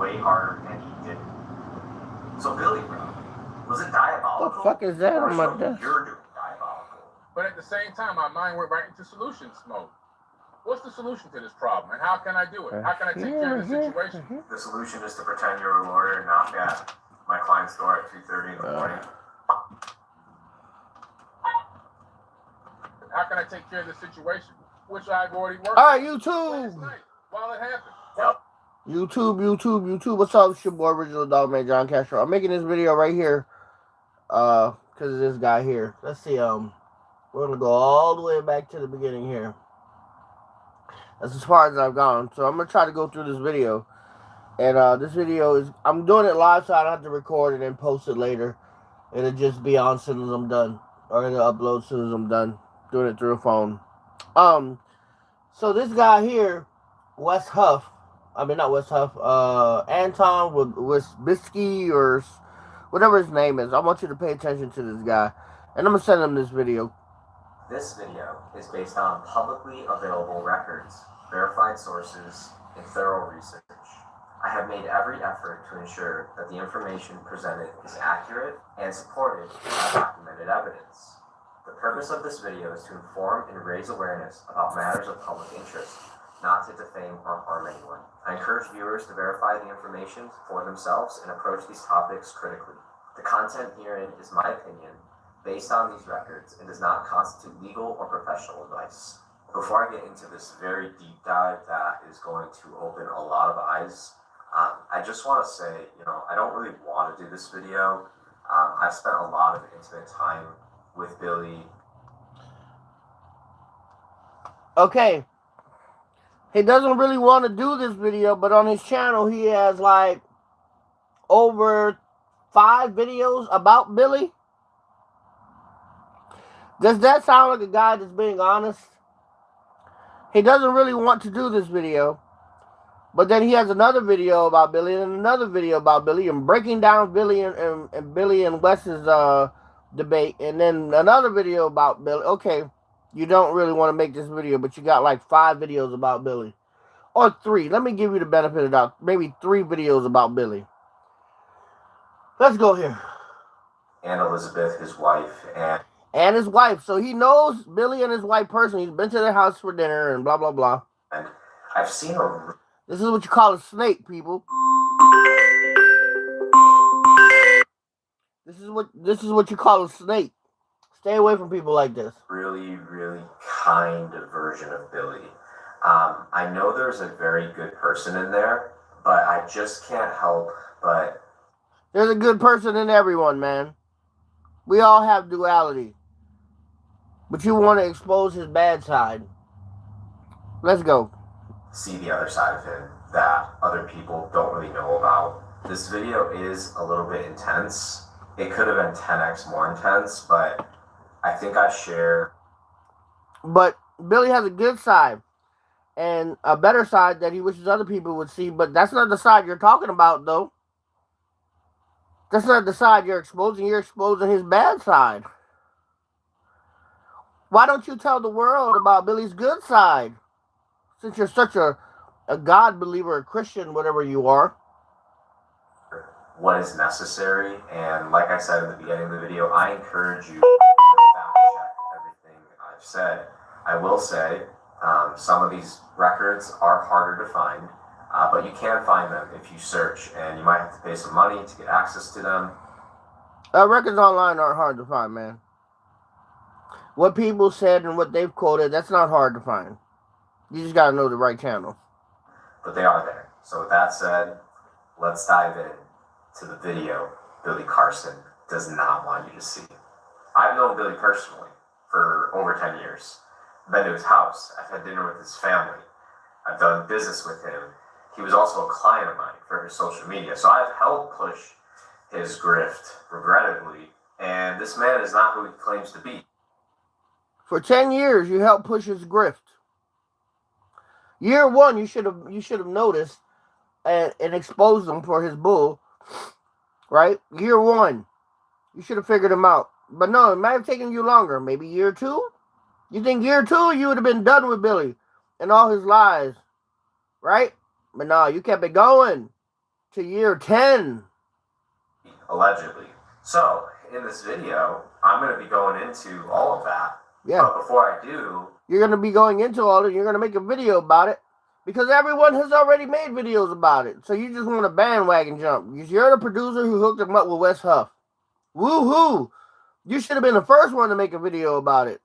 way harder, and he didn't. So Billy, bro, was it diabolical? What the fuck is that on my desk? You're doing diabolical. But at the same time, my mind went right into solutions mode. What's the solution to this problem, and how can I do it? How can I take care of the situation? The solution is to pretend you're a lawyer and knock at my client's door at 2:30 in the morning. How can I take care of the situation, which I've already worked All right, on YouTube. last night while it happened? Yep. YouTube. What's up? It's your boy, Original Dog Man, John Castro. I'm making this video right here, because of this guy here. Let's see, we're gonna go all the way back to the beginning here. That's as far as I've gone. So I'm gonna try to go through this video. And this video is, I'm doing it live so I don't have to record it and post it later. It'll just be on as soon as I'm done. Or it'll upload as soon as I'm done. Doing it through a phone. So this guy here, not West Huff, Anton Wisbiski, or whatever his name is. I want you to pay attention to this guy. And I'm gonna send him this video. This video is based on publicly available records, verified sources, and thorough research. I have made every effort to ensure that the information presented is accurate and supported by documented evidence. The purpose of this video is to inform and raise awareness about matters of public interest, not to defame or harm anyone. I encourage viewers to verify the information for themselves and approach these topics critically. The content herein is my opinion, based on these records, and does not constitute legal or professional advice. Before I get into this very deep dive that is going to open a lot of eyes, I just want to say, I don't really want to do this video. I've spent a lot of intimate time with Billy. Okay. He doesn't really want to do this video, but on his channel he has like over 5 videos about Billy. Does that sound like a guy that's being honest? He doesn't really want to do this video. But then he has another video about Billy and another video about Billy and breaking down Billy and Billy and Wes's debate. And then another video about Billy. Okay, you don't really want to make this video, but you got like 5 videos about Billy. Or 3. Let me give you the benefit of that. Maybe 3 videos about Billy. Let's go here. And Elizabeth, his wife, and his wife. So he knows Billy and his wife personally. He's been to their house for dinner and blah, blah, blah. And I've seen a... This is what you call a snake, people. This is what you call a snake. Stay away from people like this. Really, really kind version of Billy. I know there's a very good person in there, but I just can't help but... There's a good person in everyone, man. We all have duality. But you want to expose his bad side. Let's go. See the other side of him that other people don't really know about. This video is a little bit intense. It could have been 10x more intense, but I think I share. But Billy has a good side and a better side that he wishes other people would see, but that's not the side you're talking about, though. That's not the side you're exposing. You're exposing his bad side. Why don't you tell the world about Billy's good side? Since you're such a God believer, a Christian, whatever you are. What is necessary, and like I said in the beginning of the video, I encourage you to fact check everything I've said. I will say some of these records are harder to find, but you can find them if you search, and you might have to pay some money to get access to them. Records online aren't hard to find, man. What people said and what they've quoted, that's not hard to find. You just got to know the right channel. But they are there. So with that said, let's dive in to the video Billy Carson does not want you to see. I've known Billy personally for over 10 years. I've been to his house. I've had dinner with his family. I've done business with him. He was also a client of mine for his social media. So I've helped push his grift, regrettably. And this man is not who he claims to be. For 10 years, you helped push his grift. Year 1, you should have noticed and exposed him for his bull, right? Year 1, you should have figured him out. But no, it might have taken you longer. Maybe year 2? You think year 2, you would have been done with Billy and all his lies, right? But no, you kept it going. to year 10. Allegedly. So, in this video, I'm going to be going into all of that. Yeah. But before I do, you're going to be going into all of it. You're going to make a video about it because everyone has already made videos about it. So you just want a bandwagon jump. You're the producer who hooked him up with Wes Huff. Woo-hoo! You should have been the first one to make a video about it.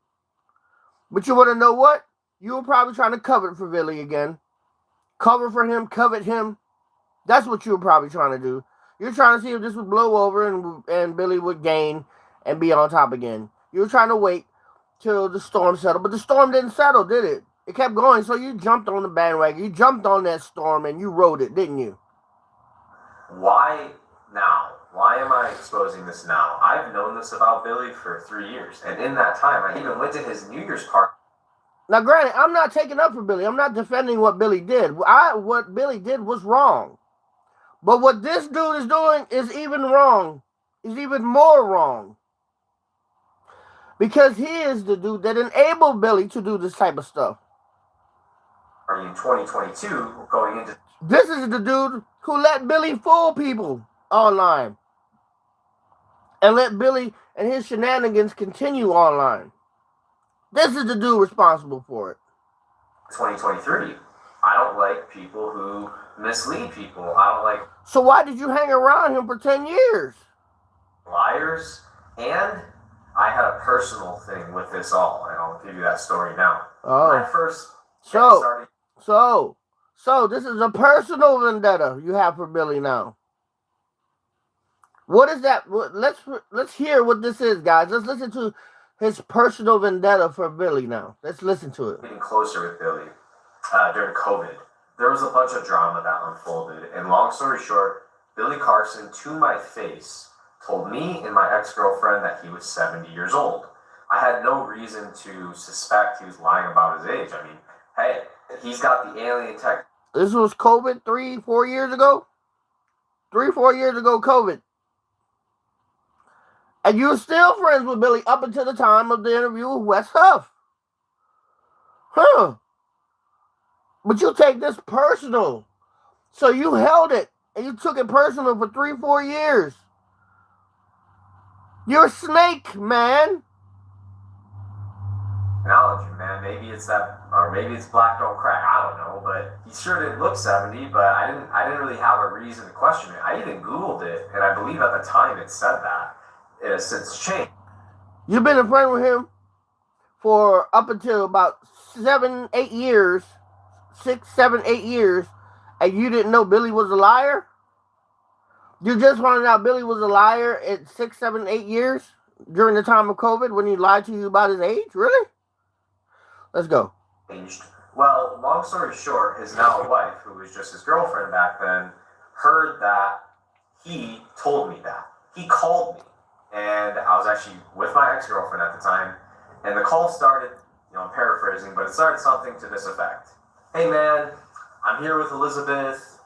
But you want to know what? You were probably trying to cover for Billy again. Cover for him, covet him. That's what you were probably trying to do. You're trying to see if this would blow over and Billy would gain and be on top again. You were trying to wait till the storm settled, but the storm didn't settle, did it? It kept going, so you jumped on the bandwagon. You jumped on that storm and you rode it, didn't you? Why now? Why am I exposing this now? I've known this about Billy for 3 years, and in that time, I even went to his New Year's party. Now, granted, I'm not taking up for Billy. I'm not defending what Billy did. What Billy did was wrong. But what this dude is doing is even wrong. Is even more wrong. Because he is the dude that enabled Billy to do this type of stuff. In 2022, going into... This is the dude who let Billy fool people online. And let Billy and his shenanigans continue online. This is the dude responsible for it. 2023. I don't like people who mislead people. I don't like... So why did you hang around him for 10 years? liars, and I had a personal thing with this all, and I'll give you that story now. Oh. When I first So this is a personal vendetta you have for Billy now. What is that? Let's hear what this is, guys. Let's listen to his personal vendetta for Billy now. Let's listen to it. Getting closer with Billy during COVID. There was a bunch of drama that unfolded, and long story short, Billy Carson, to my face, told me and my ex-girlfriend that he was 70 years old. I had no reason to suspect he was lying about his age. I mean, hey, he's got the alien tech. This was COVID 3-4 years ago? 3-4 years ago, COVID. And you were still friends with Billy up until the time of the interview with Wes Huff. Huh. But you take this personal. So you held it. And you took it personal for 3-4 years. You're a snake, man. Acknowledge him, man. Maybe it's that, or maybe it's black don't crack. I don't know, but he sure didn't look 70. But I didn't really have a reason to question it. I even Googled it, and I believe at the time it said that. It has since changed. You've been a friend with him for up until about 7-8 years, 6-7-8 years, and you didn't know Billy was a liar? You just found out Billy was a liar at 6-7-8 years during the time of COVID when he lied to you about his age? Really? Let's go. Well, long story short, his now wife, who was just his girlfriend back then, heard that he told me that. He called me. And I was actually with my ex-girlfriend at the time. And the call started, I'm paraphrasing, but it started something to this effect. Hey man, I'm here with Elizabeth.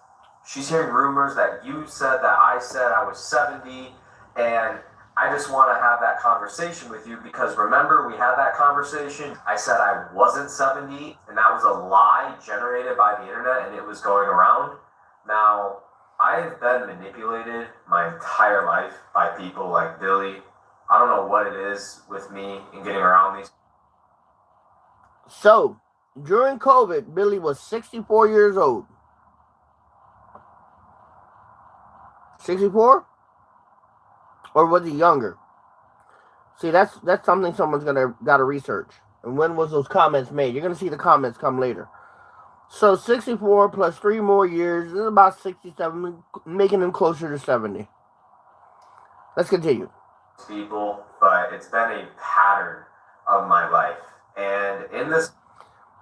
She's hearing rumors that you said that I said I was 70. And I just want to have that conversation with you because remember we had that conversation? I said I wasn't 70 and that was a lie generated by the internet and it was going around. Now, I've been manipulated my entire life by people like Billy. I don't know what it is with me in getting around these. So, during COVID, Billy was 64 years old. 64? Or was he younger? See, that's something someone's gotta research. And when was those comments made? You're gonna see the comments come later. So 64 plus 3 more years is about 67, making him closer to 70. Let's continue. People, but it's been a pattern of my life. And in this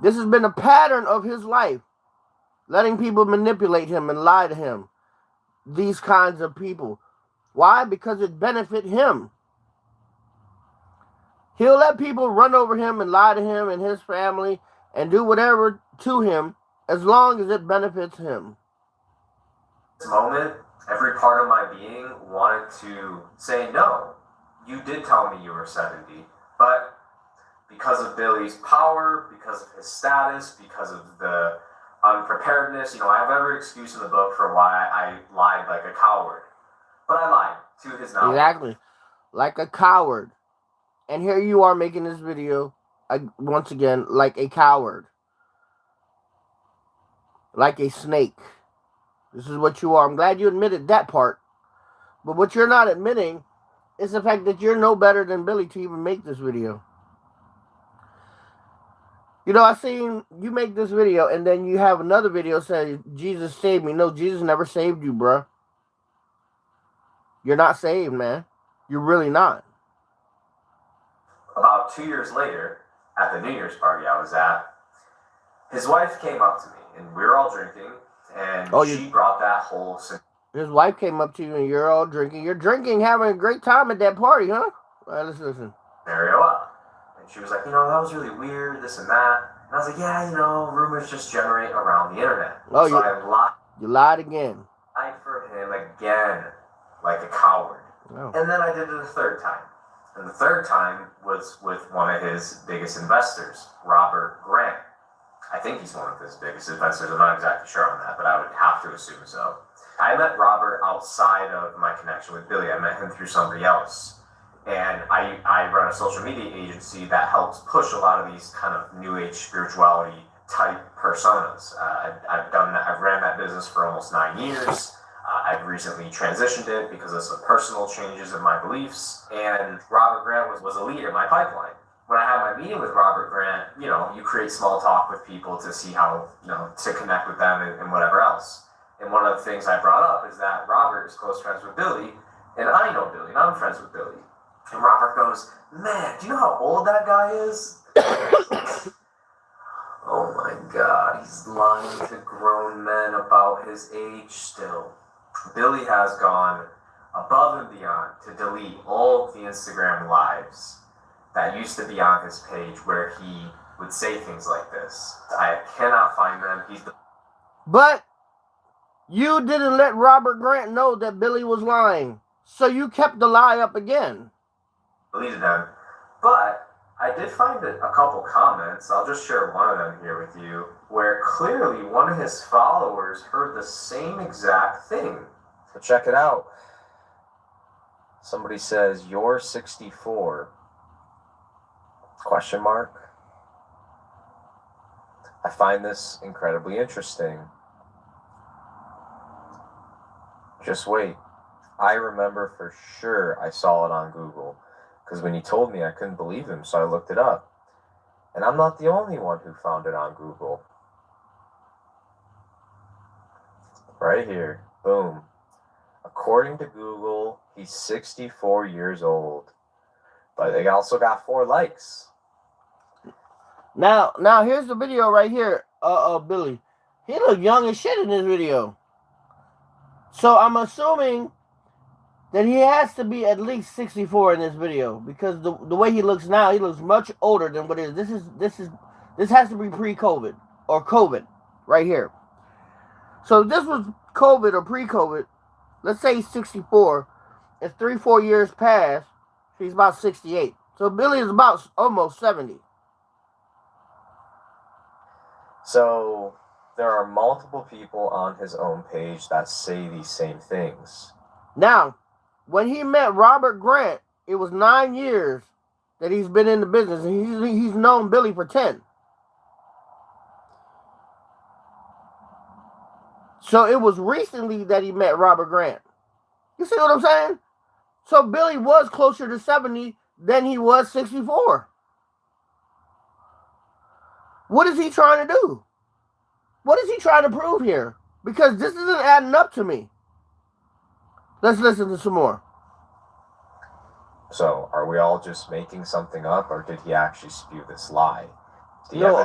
has been a pattern of his life. Letting people manipulate him and lie to him. These kinds of people. Why? Because it benefits him. He'll let people run over him and lie to him and his family and do whatever to him as long as it benefits him. This moment, every part of my being wanted to say, no, you did tell me you were 70. But because of Billy's power, because of his status, because of the unpreparedness. I have every excuse in the book for why I lied like a coward. But I lied to his knowledge. Exactly. Like a coward. And here you are making this video, once again, like a coward. Like a snake. This is what you are. I'm glad you admitted that part. But what you're not admitting is the fact that you're no better than Billy to even make this video. I seen you make this video and then you have another video saying, Jesus saved me. No, Jesus never saved you, bruh. You're not saved, man. You're really not. About 2 years later, at the New Year's party I was at, his wife came up to me and we were all drinking, and she brought that whole... His wife came up to you and you're all drinking. You're drinking, having a great time at that party, huh? All right, let's listen. Scenario up. And she was like, that was really weird, this and that. And I was like, yeah, rumors just generate around the internet. Oh, so I lied. You lied again. I lied for him again, like a coward. Oh. And then I did it a third time. And the third time was with one of his biggest investors, Robert Grant. I think he's one of his biggest investors. I'm not exactly sure on that, but I would have to assume so. I met Robert outside of my connection with Billy. I met him through somebody else. And I run a social media agency that helps push a lot of these kind of new age spirituality type personas. I've ran that business for almost 9 years. I've recently transitioned it because of some personal changes in my beliefs. And Robert Grant was a lead in my pipeline. When I had my meeting with Robert Grant, you create small talk with people to see how, to connect with them and whatever else. And one of the things I brought up is that Robert is close friends with Billy, and I know Billy, and I'm friends with Billy. And Robert goes, man, do you know how old that guy is? Oh my God, he's lying to grown men about his age still. Billy has gone above and beyond to delete all of the Instagram lives that used to be on his page where he would say things like this. I cannot find them. But you didn't let Robert Grant know that Billy was lying. So you kept the lie up again. Deleted them. But I did find a couple comments. I'll just share one of them here with you, where clearly one of his followers heard the same exact thing. So check it out. Somebody says, "You're 64? Question mark. I find this incredibly interesting. Just wait. I remember for sure I saw it on Google. Because when he told me, I couldn't believe him, so I looked it up. And I'm not the only one who found it on Google. Right here. Boom. According to Google, he's 64 years old. But they also got 4 likes. Now here's the video right here, Billy. He looked young as shit in this video. So I'm assuming that he has to be at least 64 in this video, because the way he looks now, he looks much older than what it is. This has to be pre-COVID or COVID right here. So if this was COVID or pre-COVID, let's say he's 64. If 3-4 years passed, he's about 68. So Billy is about almost 70. So there are multiple people on his own page that say these same things. Now, when he met Robert Grant, it was 9 years that he's been in the business, and he's known Billy for 10. So it was recently that he met Robert Grant. You see what I'm saying? So Billy was closer to 70 than he was 64. What is he trying to do? What is he trying to prove here? Because this isn't adding up to me. Let's listen to some more. So, are we all just making something up, or did he actually spew this lie? No,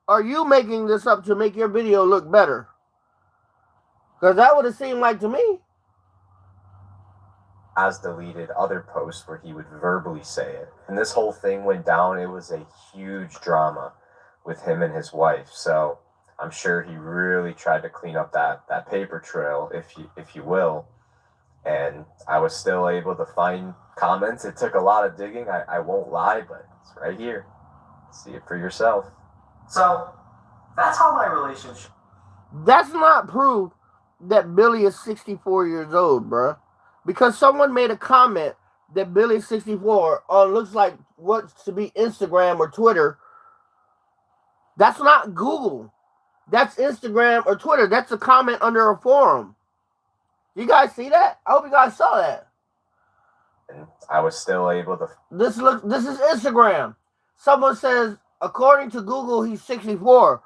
are you making this up to make your video look better? Because that would have seemed like to me. Has deleted other posts where he would verbally say it. And this whole thing went down. It was a huge drama with him and his wife. So I'm sure he really tried to clean up that paper trail, if you will. And I was still able to find comments. It took a lot of digging. I won't lie, but it's right here. See it for yourself. So that's how my relationship. That's not proof that Billy is 64 years old, bruh. Because someone made a comment that Billy's 64 on looks like what's to be Instagram or Twitter. That's not Google. That's Instagram or Twitter. That's a comment under a forum. You guys see that? I hope you guys saw that. And I was still able to. This is Instagram. Someone says, according to Google, he's 64.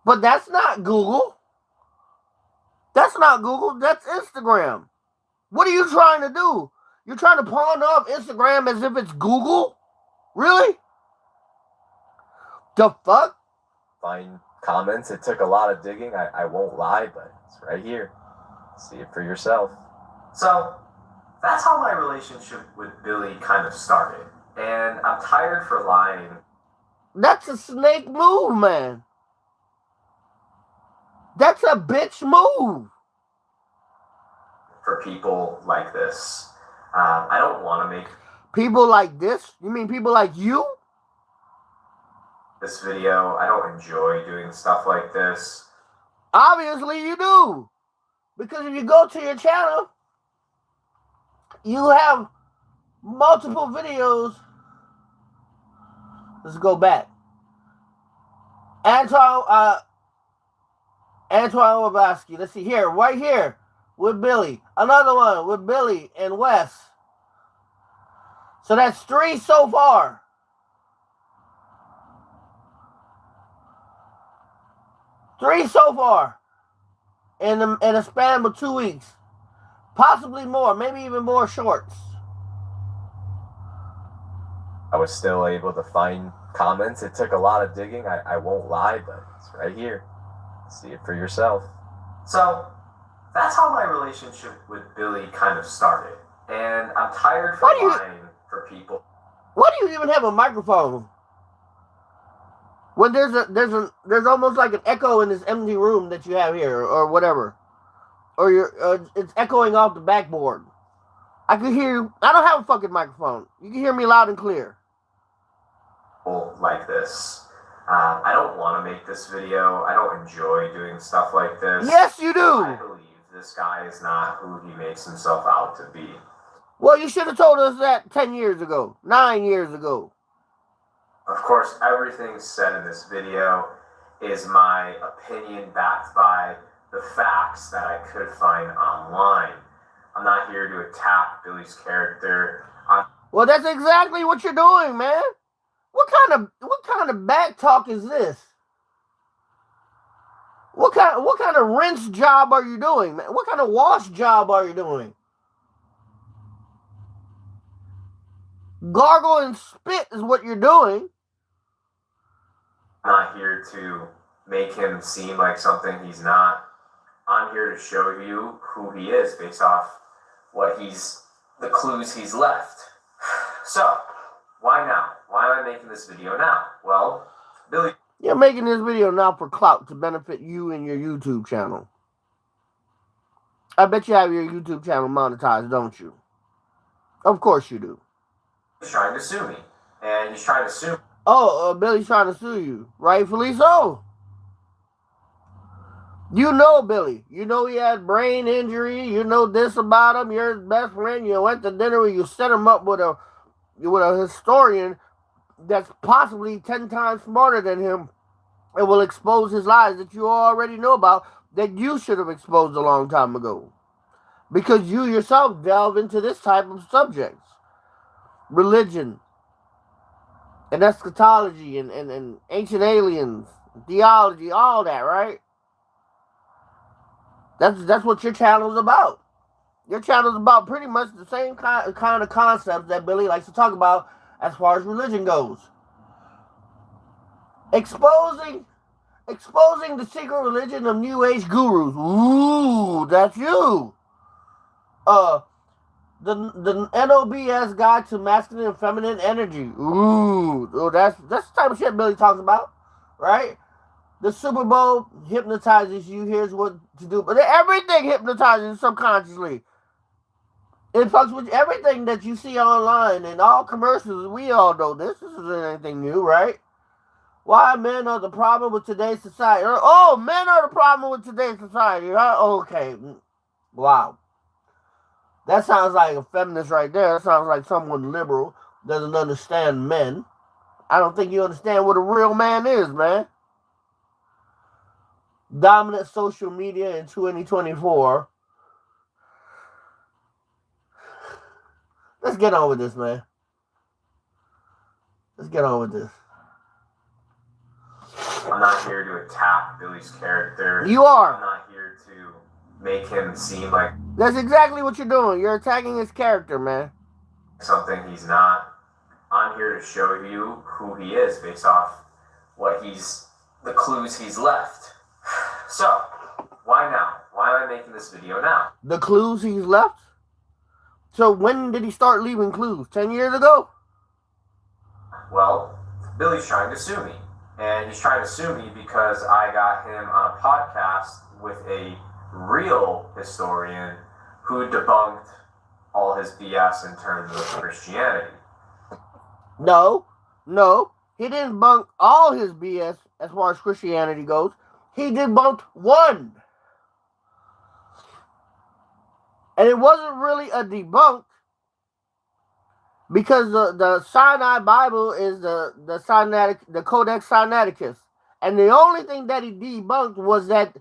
But that's not Google. That's not Google. That's Instagram. What are you trying to do? You're trying to pawn off Instagram as if it's Google? Really? The fuck? Find comments. It took a lot of digging. I won't lie, but it's right here. See it for yourself. So that's how my relationship with Billy kind of started. And I'm tired for lying. That's a snake move, man. That's a bitch move. For people like this. I don't want to make people like this? You mean people like you? This video. I don't enjoy doing stuff like this. Obviously you do. Because if you go to your channel, you have multiple videos. Let's go back. Anton Wisbiski. Let's see here. Right here. With Billy. Another one with Billy and Wes. So that's 3 so far. Three so far. In a span of 2 weeks. Possibly more. Maybe even more shorts. I was still able to find comments. It took a lot of digging. I won't lie, but it's right here. See it for yourself. So that's how my relationship with Billy kind of started. And I'm tired for lying for people. Why do you even have a microphone? When there's almost like an echo in this empty room that you have here, or whatever, or it's echoing off the backboard. I can hear you. I don't have a fucking microphone. You can hear me loud and clear. Like this. I don't want to make this video. I don't enjoy doing stuff like this. Yes, you do. I believe this guy is not who he makes himself out to be. Well, you should have told us that 10 years ago, 9 years ago. Of course, everything said in this video is my opinion backed by the facts that I could find online. I'm not here to attack Billy's character. Well, that's exactly what you're doing, man. What kind of back talk is this? What kind of rinse job are you doing, man? What kind of wash job are you doing? Gargle and spit is what you're doing. I'm not here to make him seem like something he's not. I'm here to show you who he is based off the clues he's left. So, why now? Why am I making this video now? Well, Billy... You're making this video now for clout to benefit you and your YouTube channel. I bet you have your YouTube channel monetized, don't you? Of course you do. He's trying to sue me. And he's trying to sue... Oh, Billy's trying to sue you. Rightfully so. You know Billy. You know he had brain injury. You know this about him. You're his best friend. You went to dinner where you set him up with a historian that's possibly 10 times smarter than him and will expose his lies that you already know about that you should have exposed a long time ago. Because you yourself delve into this type of subjects. Religion. And eschatology and ancient aliens, theology, all that, right? That's what your channel's about. Your channel's about pretty much the same kind of concepts that Billy likes to talk about as far as religion goes. Exposing the secret religion of New Age gurus. Ooh, that's you. The NOBS guide to masculine and feminine energy. Ooh, that's the type of shit Billy talks about, right? The Super Bowl hypnotizes you. Here's what to do. But everything hypnotizes subconsciously. It fucks with everything that you see online and all commercials. We all know this. This isn't anything new, right? Why men are the problem with today's society. Oh, men are the problem with today's society. Huh? Okay. Wow. That sounds like a feminist right there. That sounds like someone liberal doesn't understand men. I don't think you understand what a real man is, man. Dominant social media in 2024. Let's get on with this, man. Let's get on with this. I'm not here to attack Billy's character. You are. I'm not here to make him seem like That's exactly what you're doing. You're attacking his character, man. something he's not. I'm here to show you who he is based off the clues he's left. So, why now? Why am I making this video now? The clues he's left? So when did he start leaving clues? 10 years ago? Well, Billy's trying to sue me. And he's trying to sue me because I got him on a podcast with a real historian who debunked all his BS in terms of Christianity. No. He didn't debunk all his BS as far as Christianity goes. He debunked one. And it wasn't really a debunk because the Sinai Bible is the Codex Sinaiticus. And the only thing that he debunked was that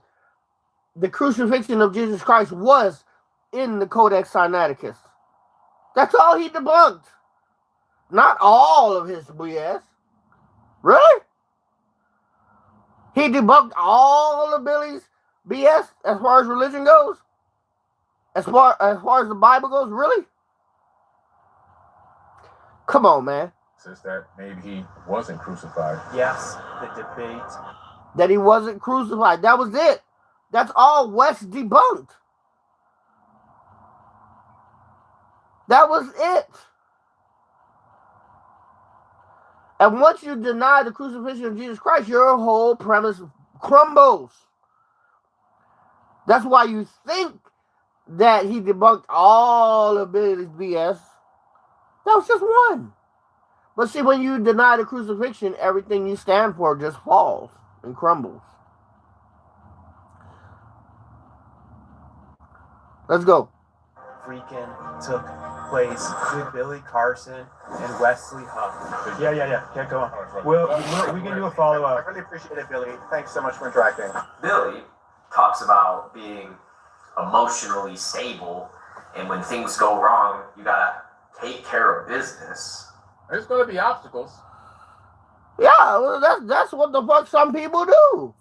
the crucifixion of Jesus Christ was in the Codex Sinaiticus. That's all he debunked. Not all of his BS. Really? He debunked all of Billy's BS as far as religion goes? As far as the Bible goes? Really? Come on, man. Says that maybe he wasn't crucified. Yes, the debate. That he wasn't crucified. That was it. That's all West debunked. That was it. And once you deny the crucifixion of Jesus Christ, your whole premise crumbles. That's why you think that he debunked all of Billy's BS. That was just one. But see, when you deny the crucifixion, everything you stand for just falls and crumbles. Let's go. Freaking took place with Billy Carson and Wesley Huff. Yeah. Can't go on. We can do a follow-up. I really appreciate it, Billy. Thanks so much for interacting. Billy talks about being emotionally stable, and when things go wrong, you gotta take care of business. There's going to be obstacles. Yeah, well, that's what the fuck some people do.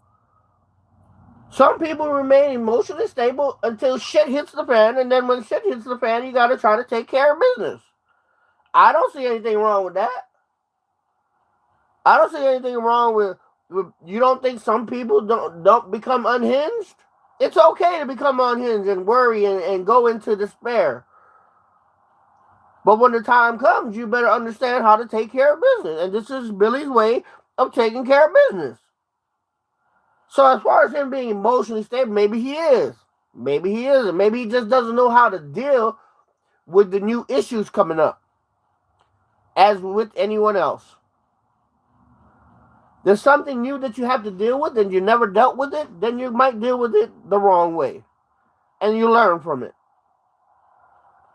Some people remain emotionally stable until shit hits the fan, and then when shit hits the fan, you gotta try to take care of business. I don't see anything wrong with that. I don't see anything wrong with you don't think some people don't become unhinged? It's okay to become unhinged and worry and go into despair. But when the time comes, you better understand how to take care of business. And this is Billy's way of taking care of business. So as far as him being emotionally stable, maybe he is. Maybe he isn't. Maybe he just doesn't know how to deal with the new issues coming up. As with anyone else. There's something new that you have to deal with and you never dealt with it, then you might deal with it the wrong way. And you learn from it.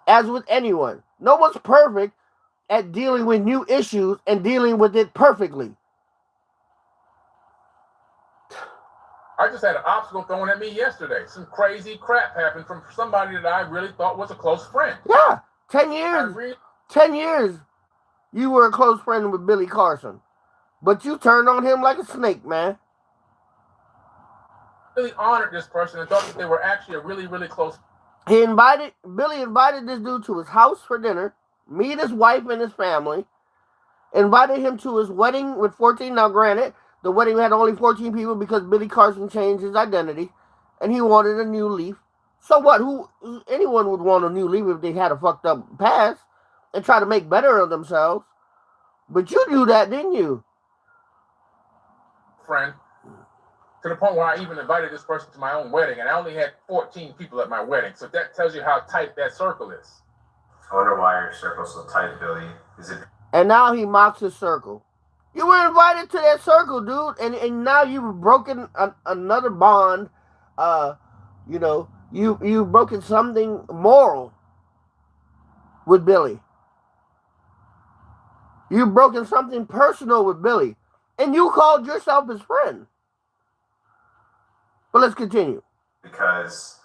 As with anyone. No one's perfect at dealing with new issues and dealing with it perfectly. I just had an obstacle thrown at me yesterday. Some crazy crap happened from somebody that I really thought was a close friend. Yeah, 10 years. 10 years you were a close friend with Billy Carson. But you turned on him like a snake, man. Really honored this person and thought that they were actually a really, really close. Billy invited this dude to his house for dinner, meet his wife and his family, invited him to his wedding with 14. Now, granted, the wedding had only 14 people because Billy Carson changed his identity, and he wanted a new leaf. So what? Anyone would want a new leaf if they had a fucked up past and try to make better of themselves. But you knew that, didn't you? Friend, to the point where I even invited this person to my own wedding, and I only had 14 people at my wedding. So that tells you how tight that circle is. I wonder why your circle's so tight, Billy. Is it? And now he mocks his circle. You were invited to that circle, dude, and now you've broken another bond. You know, you've broken something moral with Billy. You've broken something personal with Billy, and you called yourself his friend. But let's continue. Because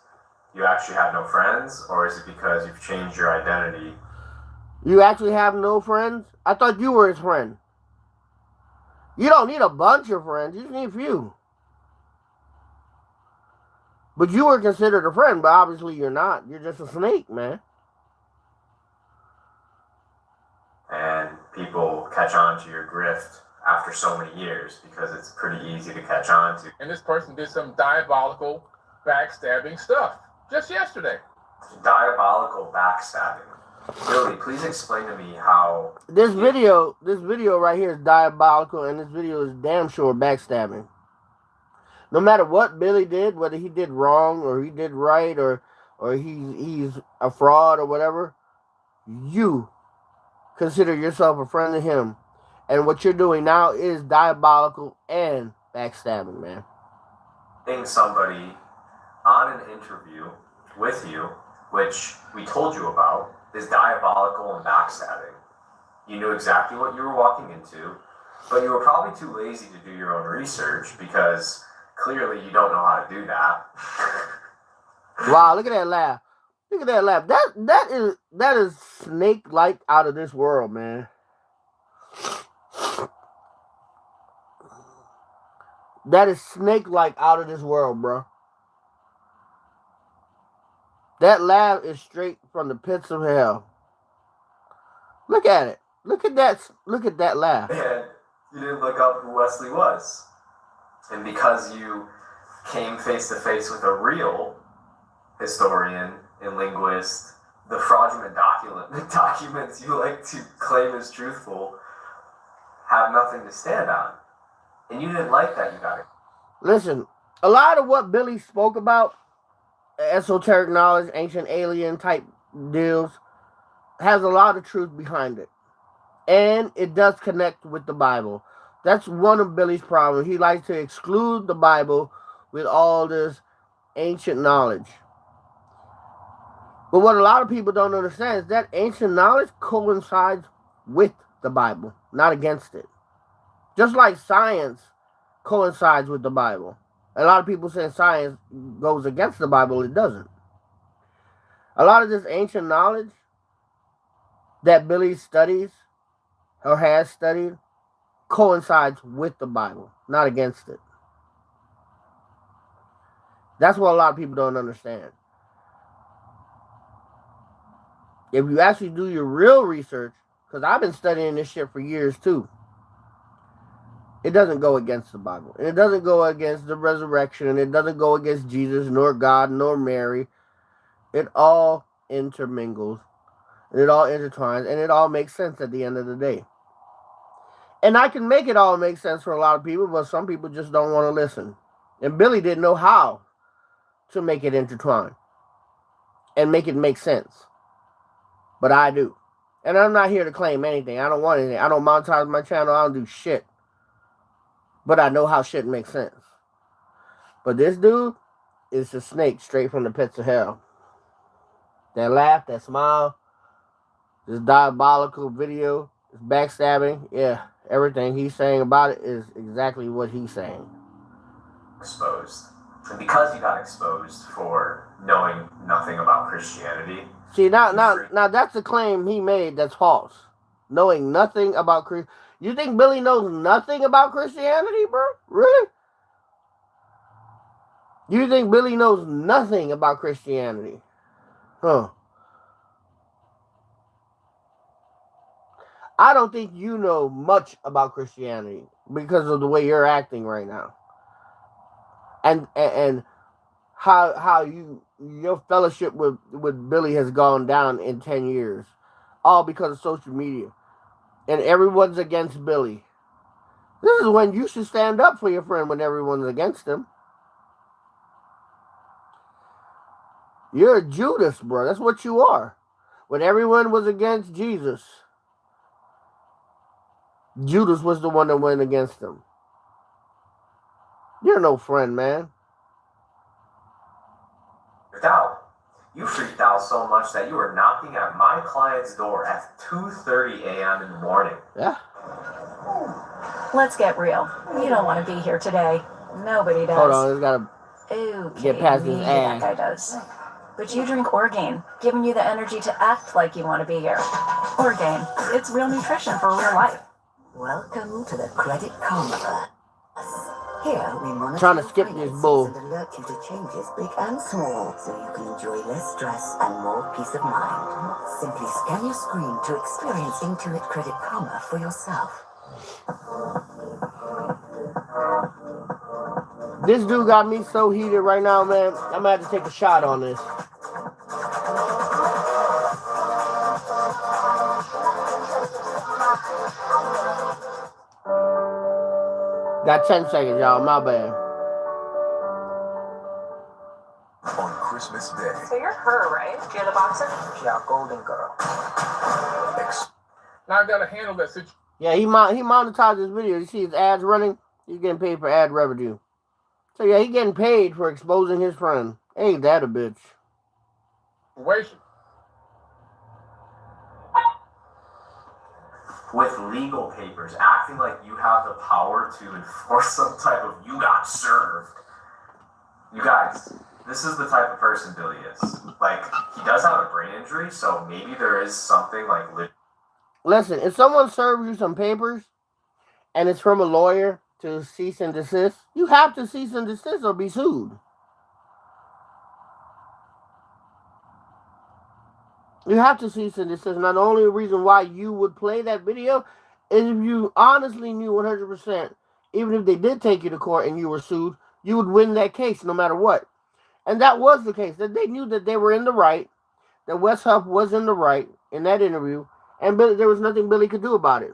you actually have no friends, or is it because you've changed your identity? You actually have no friends? I thought you were his friend. You don't need a bunch of friends, you just need a few. But you were considered a friend, but obviously you're not. You're just a snake, man. And people catch on to your grift after so many years because it's pretty easy to catch on to. And this person did some diabolical, backstabbing stuff just yesterday. Diabolical backstabbing. Billy, please explain to me how This video right here is diabolical, and this video is damn sure backstabbing. No matter what Billy did, whether he did wrong or he did right or he's a fraud or whatever, you consider yourself a friend of him. And what you're doing now is diabolical and backstabbing, man. somebody on an interview with you, which we told you about, is diabolical and backstabbing. You knew exactly what you were walking into, but you were probably too lazy to do your own research because clearly you don't know how to do that. Wow, look at that laugh. Look at that laugh. That is snake-like out of this world, man. That is snake-like out of this world, bro. That laugh is straight from the pits of hell. Look at it. Look at that laugh. And you didn't look up who Wesley was. And because you came face to face with a real historian and linguist, the fraudulent documents you like to claim as truthful have nothing to stand on. And you didn't like that, you got it. Listen, a lot of what Billy spoke about, esoteric knowledge, ancient alien type deals, has a lot of truth behind it. And it does connect with the Bible. That's one of Billy's problems. He likes to exclude the Bible with all this ancient knowledge. But what a lot of people don't understand is that ancient knowledge coincides with the Bible, not against it. Just like science coincides with the Bible. A lot of people say science goes against the Bible. It doesn't. A lot of this ancient knowledge that Billy studies or has studied coincides with the Bible, not against it. That's what a lot of people don't understand. If you actually do your real research, because I've been studying this shit for years too, it doesn't go against the Bible. And it doesn't go against the resurrection. It doesn't go against Jesus, nor God, nor Mary. It all intermingles. And it all intertwines. And it all makes sense at the end of the day. And I can make it all make sense for a lot of people, but some people just don't want to listen. And Billy didn't know how to make it intertwine and make it make sense. But I do. And I'm not here to claim anything. I don't want anything. I don't monetize my channel. I don't do shit. But I know how shit makes sense. But this dude is a snake straight from the pits of hell. That laugh, that smile, this diabolical video, this backstabbing, yeah, everything he's saying about it is exactly what he's saying. Exposed. And because you got exposed for knowing nothing about Christianity. See, now that's the claim he made that's false. Knowing nothing about Christianity. You think Billy knows nothing about Christianity, bro? Really? You think Billy knows nothing about Christianity? Huh. I don't think you know much about Christianity because of the way you're acting right now. And how your fellowship with Billy has gone down in 10 years. All because of social media. And everyone's against Billy. This is when you should stand up for your friend when everyone's against him. You're a Judas, bro. That's what you are. When everyone was against Jesus, Judas was the one that went against him. You're no friend, man. Freaked out. You freaked out so much that you were knocking at my client's door at 2:30 a.m. in the morning. Yeah. Let's get real. You don't want to be here today. Nobody does. Hold on, it's gotta Okay, get past this maybe ad. that guy does. But you drink Orgain, giving you the energy to act like you want to be here. Orgain, it's real nutrition for real life. Welcome to the Credit Karma. Here we monitor Trying to skip this bull. and alert you to changes big and small, so you can enjoy less stress and more peace of mind. Simply scan your screen to experience Intuit Credit Karma for yourself. This dude got me so heated right now, man. I'm gonna have to take a shot on this. Got 10 seconds, y'all. My bad. On Christmas Day, So you're her, right? You're the boxer? Yeah, golden girl. Now I gotta handle that situation. Yeah, he monetized this video. You see his ads running? He's getting paid for ad revenue. So yeah, he getting paid for exposing his friend. Ain't that a bitch? With legal papers, acting like you have the power to enforce some type of "you got served." You guys, this is the type of person Billy is. Like, he does have a brain injury, so maybe there is something like. Listen, if someone serves you some papers and it's from a lawyer to cease and desist, you have to cease and desist or be sued. You have to cease and desist. Now, the only reason why you would play that video is if you honestly knew 100%, even if they did take you to court and you were sued, you would win that case no matter what. And that was the case. That they knew that they were in the right, that Wes Huff was in the right in that interview, and there was nothing Billy could do about it,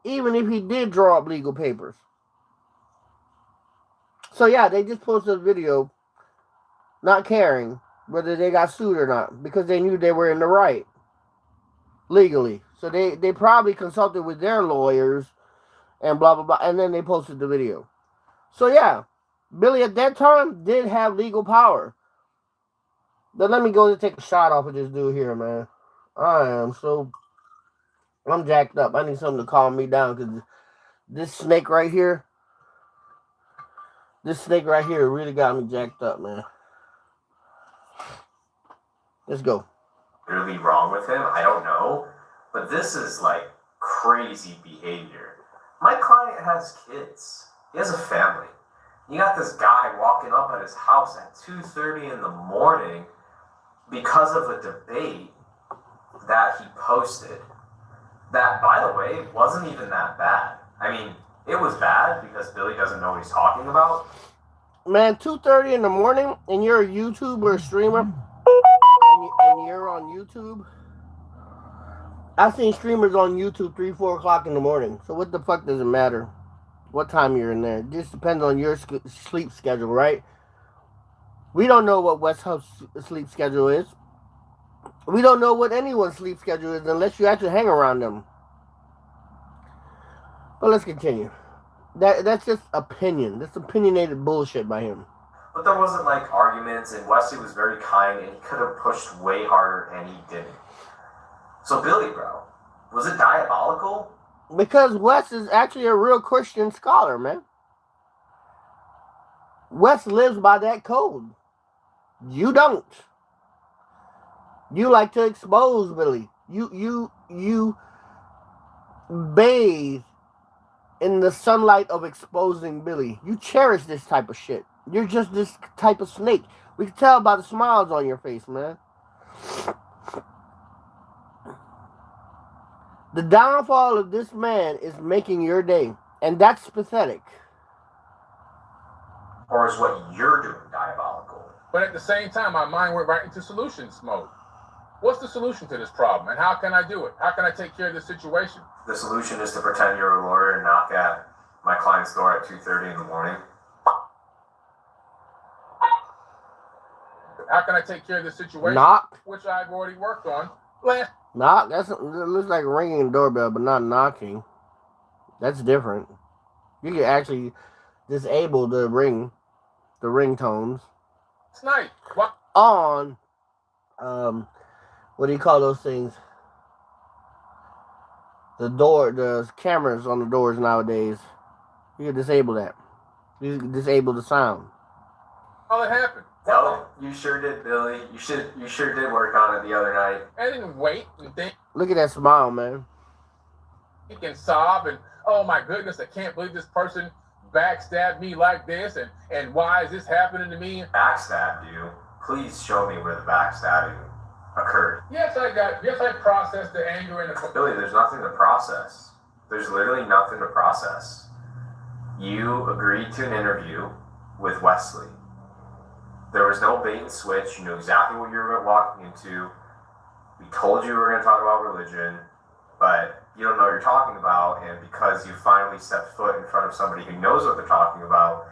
even if he did draw up legal papers. So yeah, they just posted a video not caring whether they got sued or not, because they knew they were in the right legally. So they probably consulted with their lawyers and blah, blah, blah, and then they posted the video. So yeah, Billy at that time did have legal power. But let me go and take a shot off of this dude here, man. I'm jacked up. I need something to calm me down, because this snake right here really got me jacked up, man. Let's go. Really wrong with him? I don't know. But this is like crazy behavior. My client has kids. He has a family. You got this guy walking up at his house at 2:30 in the morning because of a debate that he posted. That, by the way, wasn't even that bad. I mean, it was bad because Billy doesn't know what he's talking about. Man, 2:30 in the morning, and you're a YouTuber or a streamer, and you're on YouTube. I've seen streamers on YouTube 3, 4 o'clock in the morning. So what the fuck does it matter what time you're in there? It just depends on your sleep schedule, right? We don't know what Wes Huff's sleep schedule is. We don't know what anyone's sleep schedule is unless you actually hang around them. But let's continue. That's just opinion. That's opinionated bullshit by him. But there wasn't like arguments, and Wesley was very kind, and he could have pushed way harder, and he didn't. So Billy, bro, was it diabolical? Because Wes is actually a real Christian scholar, man. Wes lives by that code. You don't. You like to expose Billy. You bathe in the sunlight of exposing Billy. You cherish this type of shit. You're just this type of snake. We can tell by the smiles on your face, man. The downfall of this man is making your day. And that's pathetic. Or is what you're doing diabolical? But at the same time, my mind went right into solutions mode. What's the solution to this problem, and how can I do it? How can I take care of this situation? The solution is to pretend you're a lawyer and knock at my client's door at 2:30 in the morning. How can I take care of this situation? Knock. Which I've already worked on. Knock? That looks like ringing the doorbell, but not knocking. That's different. You can actually disable the ringtones Night. What? on, what do you call those things? The cameras on the doors nowadays. You can disable that. You can disable the sound. How it happened? No, you sure did, Billy. You sure did work on it the other night. I didn't wait and think Look at that smile, man. and sob and oh my goodness, I can't believe this person backstabbed me like this and why is this happening to me? Backstabbed you? Please show me where the backstabbing occurred. Yes, I processed the anger and the Billy, there's nothing to process. There's literally nothing to process. You agreed to an interview with Wesley. There was no bait and switch. You knew exactly what you were walking into. We told you we were going to talk about religion, but you don't know what you're talking about, and because you finally stepped foot in front of somebody who knows what they're talking about,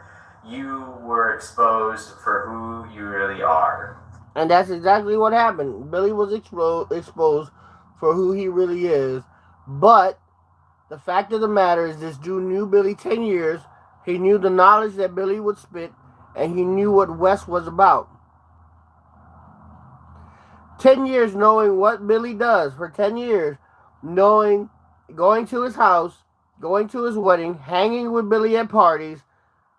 you were exposed for who you really are. And that's exactly what happened. Billy was exposed for who he really is. But the fact of the matter is this dude knew Billy 10 years. He knew the knowledge that Billy would spit, and he knew what Wes was about. 10 years knowing what Billy does. For 10 years, knowing, going to his house, going to his wedding, hanging with Billy at parties,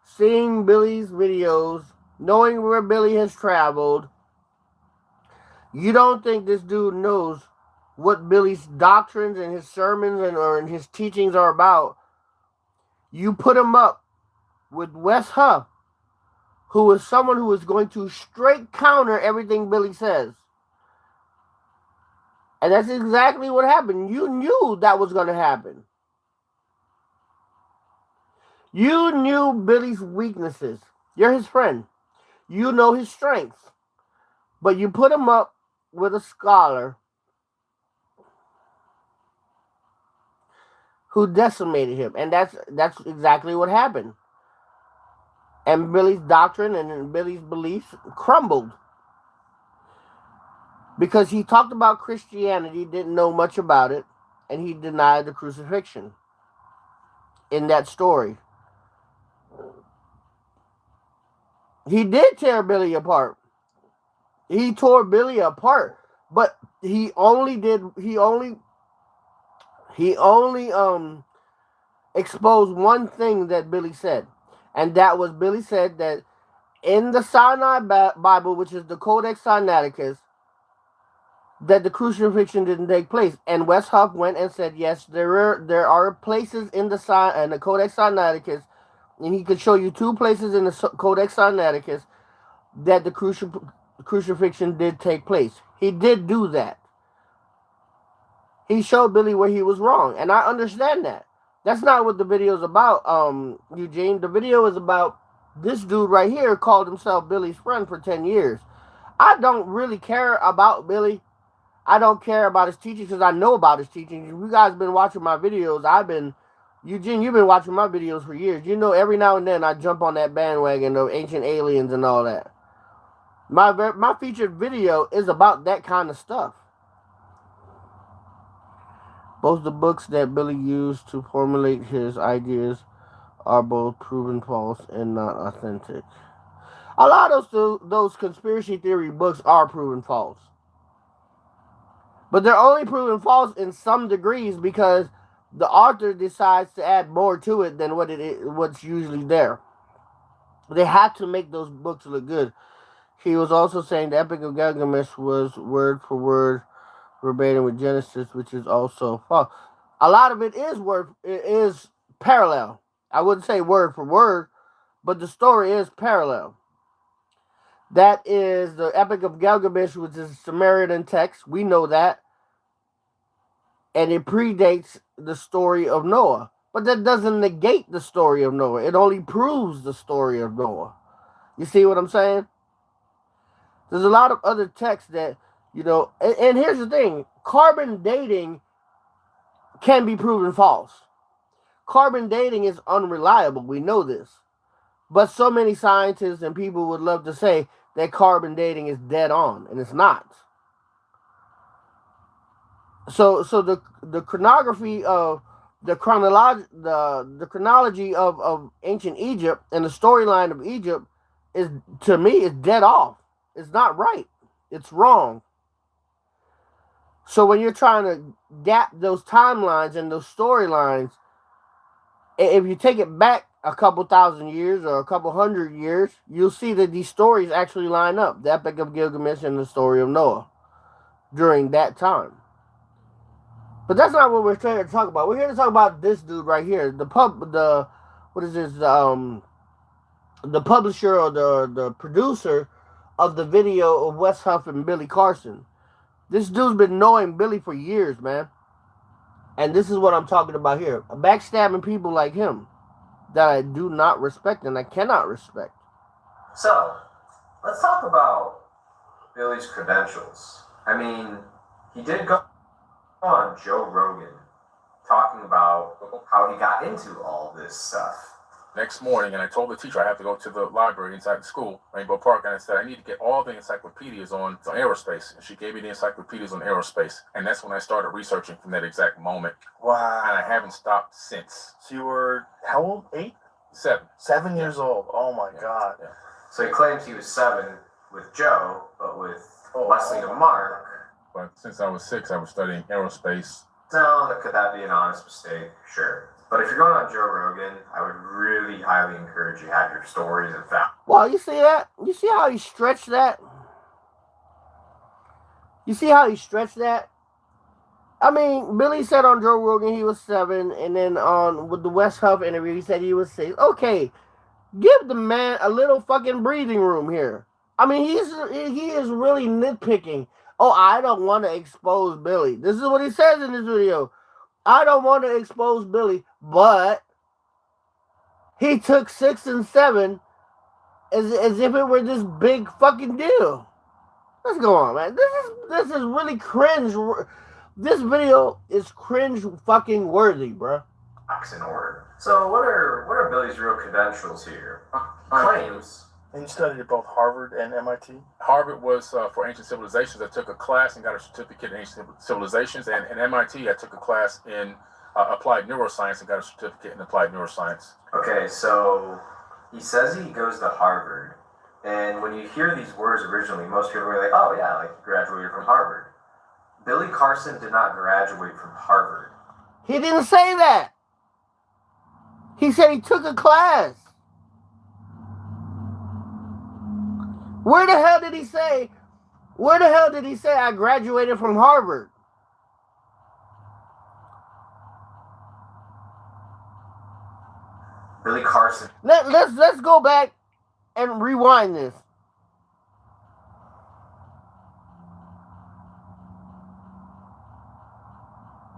seeing Billy's videos, knowing where Billy has traveled. You don't think this dude knows what Billy's doctrines and his sermons and his teachings are about. You put him up with Wes Huff, who is someone who is going to straight counter everything Billy says. And that's exactly what happened. You knew that was going to happen. You knew Billy's weaknesses. You're his friend. You know his strengths. But you put him up with a scholar who decimated him. And that's exactly what happened. And Billy's doctrine and Billy's beliefs crumbled. Because he talked about Christianity, didn't know much about it, and he denied the crucifixion in that story. He did tear Billy apart. He tore Billy apart, but he only exposed one thing that Billy said, and that was Billy said that in the Sinai Bible, which is the Codex Sinaiticus, that the crucifixion didn't take place. And Wes Huff went and said, yes, there are places in the Codex Sinaiticus, and he could show you 2 places in the Codex Sinaiticus that the crucifixion did take place. He did do that. He showed Billy where he was wrong, and I understand that. That's not what the video is about, Eugene. The video is about this dude right here called himself Billy's friend for 10 years. I don't really care about Billy. I don't care about his teaching because I know about his teaching. If you guys been watching my videos, Eugene, you've been watching my videos for years. You know every now and then I jump on that bandwagon of ancient aliens and all that. My featured video is about that kind of stuff. Both the books that Billy used to formulate his ideas are both proven false and not authentic. A lot of those conspiracy theory books are proven false. But they're only proven false in some degrees because the author decides to add more to it than what's usually there. They have to make those books look good. He was also saying the Epic of Gilgamesh was word for word verbatim with Genesis, which is also false. A lot of it is parallel. I wouldn't say word for word, but the story is parallel. That is the Epic of Gilgamesh, which is a Sumerian text. We know that. And it predates the story of Noah. But that doesn't negate the story of Noah. It only proves the story of Noah. You see what I'm saying? There's a lot of other texts that, and here's the thing. Carbon dating can be proven false. Carbon dating is unreliable. We know this. But so many scientists and people would love to say that carbon dating is dead on, and it's not. So the chronography of the chronology of ancient Egypt and the storyline of Egypt is, to me, is dead off. It's not right. It's wrong. So when you're trying to gap those timelines and those storylines, if you take it back a couple thousand years or a couple hundred years, you'll see that these stories actually line up. The Epic of Gilgamesh and the story of Noah during that time. But that's not what we're trying to talk about. We're here to talk about this dude right here. The publisher or the producer of the video of Wes Huff and Billy Carson. This dude's been knowing Billy for years, man. And this is what I'm talking about here. Backstabbing people like him that I do not respect and I cannot respect. So, let's talk about Billy's credentials. I mean, he did go on Joe Rogan talking about how he got into all this stuff. Next morning, and I told the teacher I have to go to the library inside the school, Rainbow Park, and I said I need to get all the encyclopedias on aerospace. And she gave me the encyclopedias on aerospace, and that's when I started researching from that exact moment. Wow. And I haven't stopped since. So you were, how old? 8? 7. 7 years old. Oh my God. Yeah. So he claims he was 7 with Joe, but with Wesley and Mark. But since I was 6, I was studying aerospace. So could that be an honest mistake? Sure. But if you're going on Joe Rogan, I would really highly encourage you to have your stories and facts. Well, you see that? You see how he stretched that? You see how he stretched that? I mean, Billy said on Joe Rogan he was 7, and then on with the Wes Huff interview he said he was 6. Okay, give the man a little fucking breathing room here. I mean, he is really nitpicking. Oh, I don't want to expose Billy. This is what he says in this video. I don't want to expose Billy, but he took 6 and 7 as if it were this big fucking deal. Let's go on, man. This is really cringe. This video is cringe fucking worthy, bro. In order. So what are Billy's real credentials here? Claims. And you studied at both Harvard and MIT? Harvard was for ancient civilizations. I took a class and got a certificate in ancient civilizations. And in MIT, I took a class in applied neuroscience and got a certificate in applied neuroscience. Okay, so he says he goes to Harvard. And when you hear these words originally, most people are like, oh yeah, like he graduated from Harvard. Billy Carson did not graduate from Harvard. He didn't say that. He said he took a class. Where the hell did he say I graduated from Harvard? Billy Carson. Let's go back and rewind this.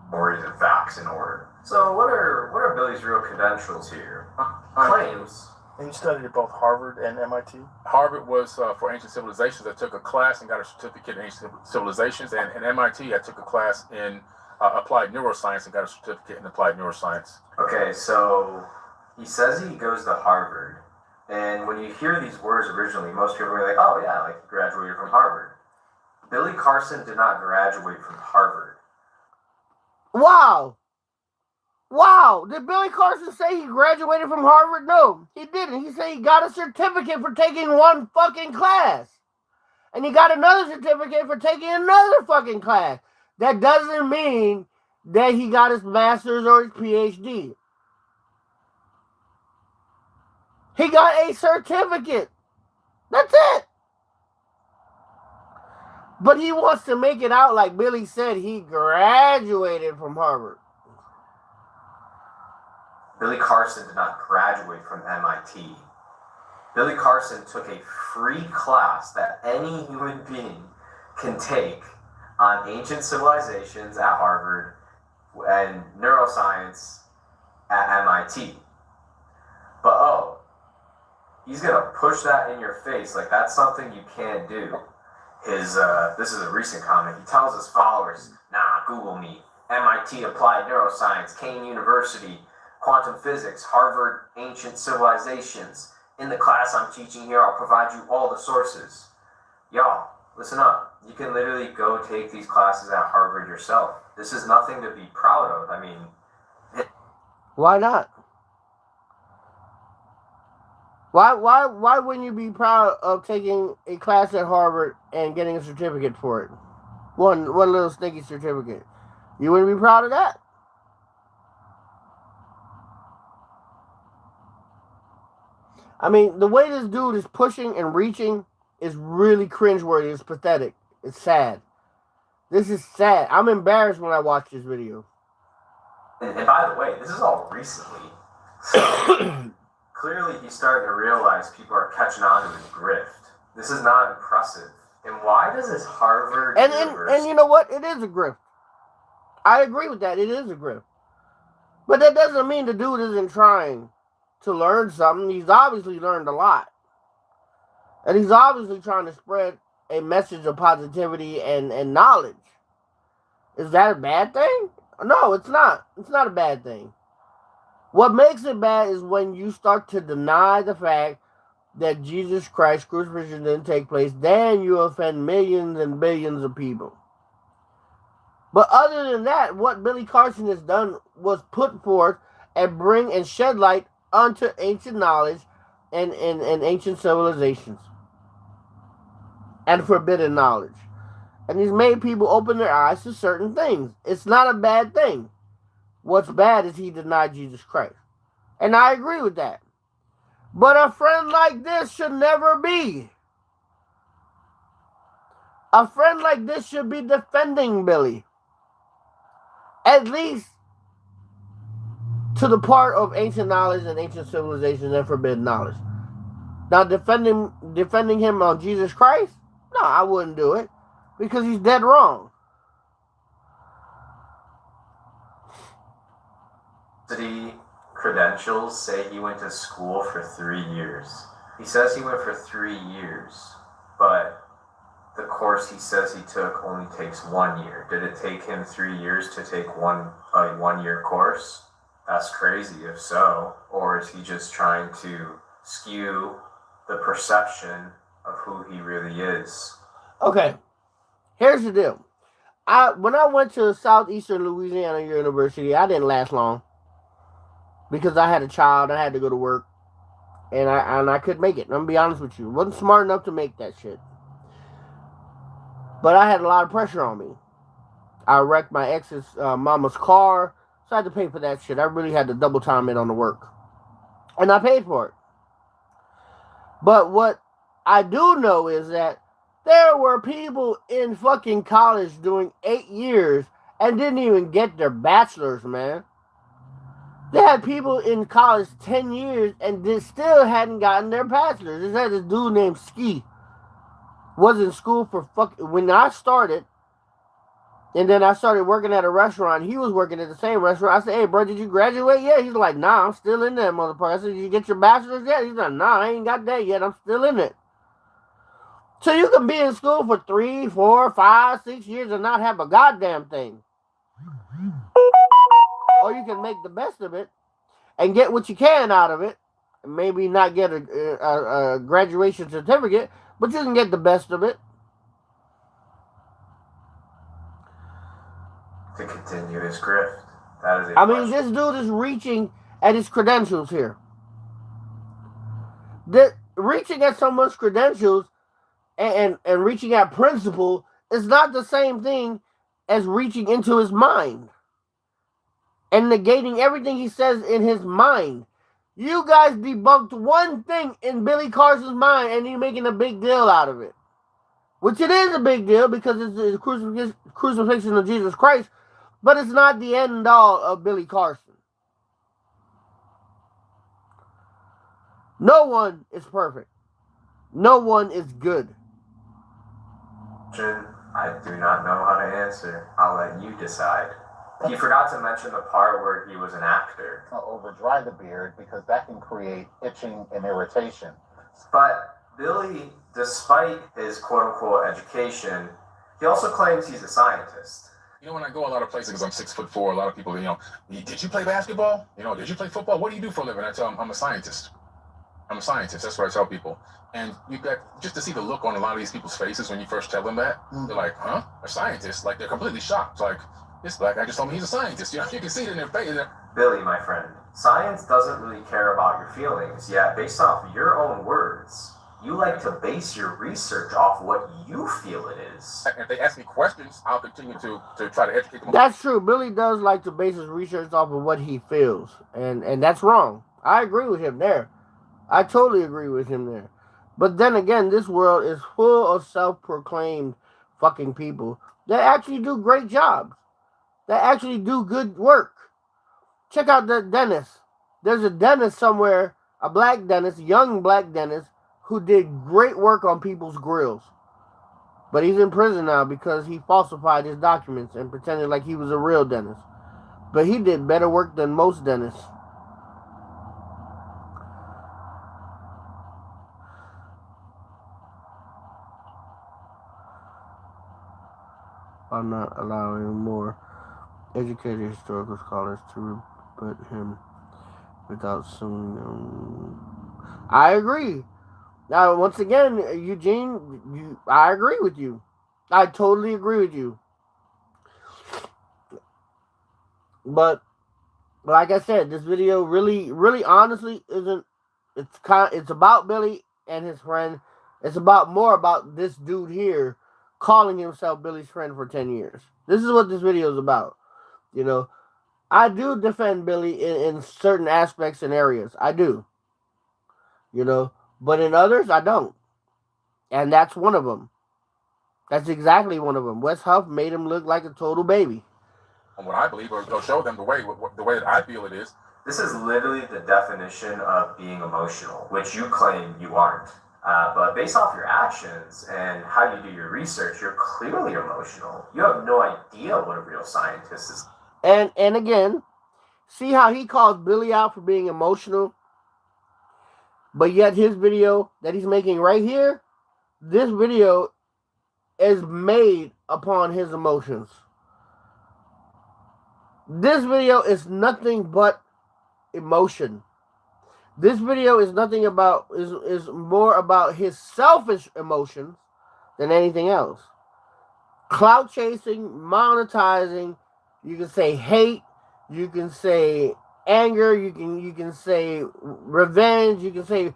Stories and facts in order. So what are Billy's real credentials here? Claims. And you studied at both Harvard and MIT? Harvard was for ancient civilizations. I took a class and got a certificate in ancient civilizations. And in MIT, I took a class in applied neuroscience and got a certificate in applied neuroscience. Okay, so he says he goes to Harvard. And when you hear these words originally, most people are like, oh yeah, like he graduated from Harvard. Billy Carson did not graduate from Harvard. Wow. Did Billy Carson say he graduated from Harvard? No, he didn't. He said he got a certificate for taking one fucking class. And he got another certificate for taking another fucking class. That doesn't mean that he got his master's or his PhD. He got a certificate. That's it. But he wants to make it out like Billy said he graduated from Harvard. Billy Carson did not graduate from MIT. Billy Carson took a free class that any human being can take on ancient civilizations at Harvard and neuroscience at MIT. But he's gonna push that in your face like that's something you can't do. This is a recent comment. He tells his followers, nah, Google me. MIT Applied Neuroscience, Kane University, Quantum Physics, Harvard Ancient Civilizations. In the class I'm teaching here, I'll provide you all the sources. Y'all, listen up. You can literally go take these classes at Harvard yourself. This is nothing to be proud of. I mean, Why not? Why wouldn't you be proud of taking a class at Harvard and getting a certificate for it? One little stinky certificate. You wouldn't be proud of that? I mean, the way this dude is pushing and reaching is really cringeworthy. It's pathetic. It's sad. This is sad. I'm embarrassed when I watch this video. And by the way, this is all recently. So clearly he's starting to realize people are catching on to his grift. This is not impressive. And why does this Harvard and you know what? It is a grift. I agree with that. It is a grift. But that doesn't mean the dude isn't trying to learn something. He's obviously learned a lot. And he's obviously trying to spread a message of positivity and knowledge. Is that a bad thing? No, it's not. It's not a bad thing. What makes it bad is when you start to deny the fact that Jesus Christ's crucifixion didn't take place. Then you offend millions and billions of people. But other than that, what Billy Carson has done was put forth and bring and shed light onto ancient knowledge and ancient civilizations and forbidden knowledge. And he's made people open their eyes to certain things. It's not a bad thing. What's bad is he denied Jesus Christ. And I agree with that. But a friend like this should never be. A friend like this should be defending Billy. At least to the part of ancient knowledge and ancient civilization and forbidden knowledge. Now defending him on Jesus Christ? No, I wouldn't do it. Because he's dead wrong. University credentials say he went to school for 3 years. He says he went for 3 years, but the course he says he took only takes 1 year. Did it take him 3 years to take a 1 year course? That's crazy if so. Or is he just trying to skew the perception of who he really is? Okay, here's the deal. When I went to Southeastern Louisiana University, I didn't last long. Because I had a child, I had to go to work, and I couldn't make it. I'm gonna be honest with you, wasn't smart enough to make that shit. But I had a lot of pressure on me. I wrecked my ex's mama's car, so I had to pay for that shit. I really had to double time it on the work, and I paid for it. But what I do know is that there were people in fucking college doing 8 years and didn't even get their bachelor's, man. They had people in college 10 years and they still hadn't gotten their bachelor's. They had this dude named Ski. Was in school for when I started, and then I started working at a restaurant. He was working at the same restaurant. I said, hey, bro, did you graduate yet? He's like, nah, I'm still in that motherfucker. I said, did you get your bachelor's yet? He's like, nah, I ain't got that yet. I'm still in it. So you can be in school for 3, 4, 5, 6 years and not have a goddamn thing. Or you can make the best of it and get what you can out of it. And maybe not get a graduation certificate, but you can get the best of it. To continue his grift. That is mean, this dude is reaching at his credentials here. Reaching at someone's credentials and reaching at principle is not the same thing as reaching into his mind and negating everything he says in his mind. You guys debunked one thing in Billy Carson's mind and you're making a big deal out of it. Which it is a big deal because it's the crucifixion of Jesus Christ, but it's not the end all of Billy Carson. No one is perfect. No one is good. I do not know how to answer. I'll let you decide. He forgot to mention the part where he was an actor. Over dry the beard because that can create itching and irritation. But Billy, despite his quote-unquote education, he also claims he's a scientist. You know, when I go a lot of places, because I'm 6'4", a lot of people, did you play basketball? Did you play football? What do you do for a living? I tell them, I'm a scientist. I'm a scientist. That's what I tell people. And you got just to see the look on a lot of these people's faces when you first tell them that. They're like, huh? A scientist? Like, they're completely shocked. Like, this black guy just told me he's a scientist. You can see it in their face. Billy, my friend, Science doesn't really care about your feelings, yet based off your own words, you like to base your research off what you feel it is. If they ask me questions, I'll continue to try to educate them. That's true. Billy does like to base his research off of what he feels. And that's wrong. I agree with him there. I totally agree with him there. But then again, this world is full of self-proclaimed fucking people that actually do great jobs. That actually do good work. Check out the dentist. There's a dentist somewhere, a black dentist, young black dentist, who did great work on people's grills. But he's in prison now because he falsified his documents and pretended like he was a real dentist. But he did better work than most dentists. I'm not allowing more educated historical scholars to rebut him without suing them. I agree. Now, once again, Eugene, I agree with you. I totally agree with you. But like I said, this video really honestly isn't. It's about Billy and his friend. It's more about this dude here calling himself Billy's friend for 10 years. This is what this video is about. You know, I do defend Billy in certain aspects and areas. I do. You know, but in others, I don't. And that's one of them. That's exactly one of them. Wes Huff made him look like a total baby. And what I believe, or they'll show them the way that I feel it is. This is literally the definition of being emotional, which you claim you aren't. But based off your actions and how you do your research, you're clearly emotional. You have no idea what a real scientist is. And again, see how he calls Billy out for being emotional? But yet his video that he's making right here, this video is made upon his emotions. This video is nothing but emotion. This video is nothing about, is more about his selfish emotions than anything else. Clout chasing, monetizing, you can say hate, you can say anger, you can say revenge, you can say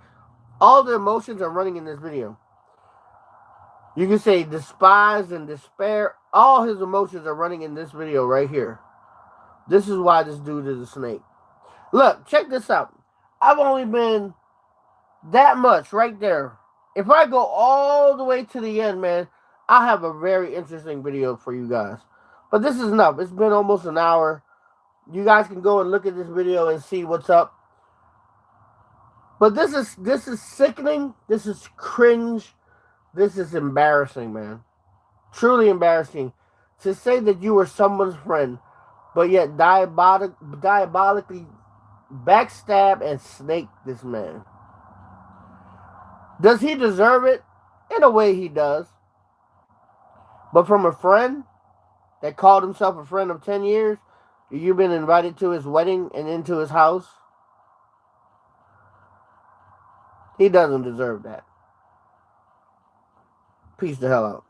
all the emotions are running in this video. You can say despise and despair. All his emotions are running in this video right here. This is why this dude is a snake. Look, check this out. I've only been that much right there. If I go all the way to the end, man, I have a very interesting video for you guys. But this is enough. It's been almost an hour. You guys can go and look at this video and see what's up. But this is sickening. This is cringe. This is embarrassing, man. Truly embarrassing. To say that you were someone's friend, but yet diabolically backstab and snake this man. Does he deserve it? In a way he does. But from a friend that called himself a friend of 10 years, you've been invited to his wedding and into his house, he doesn't deserve that. Peace the hell out.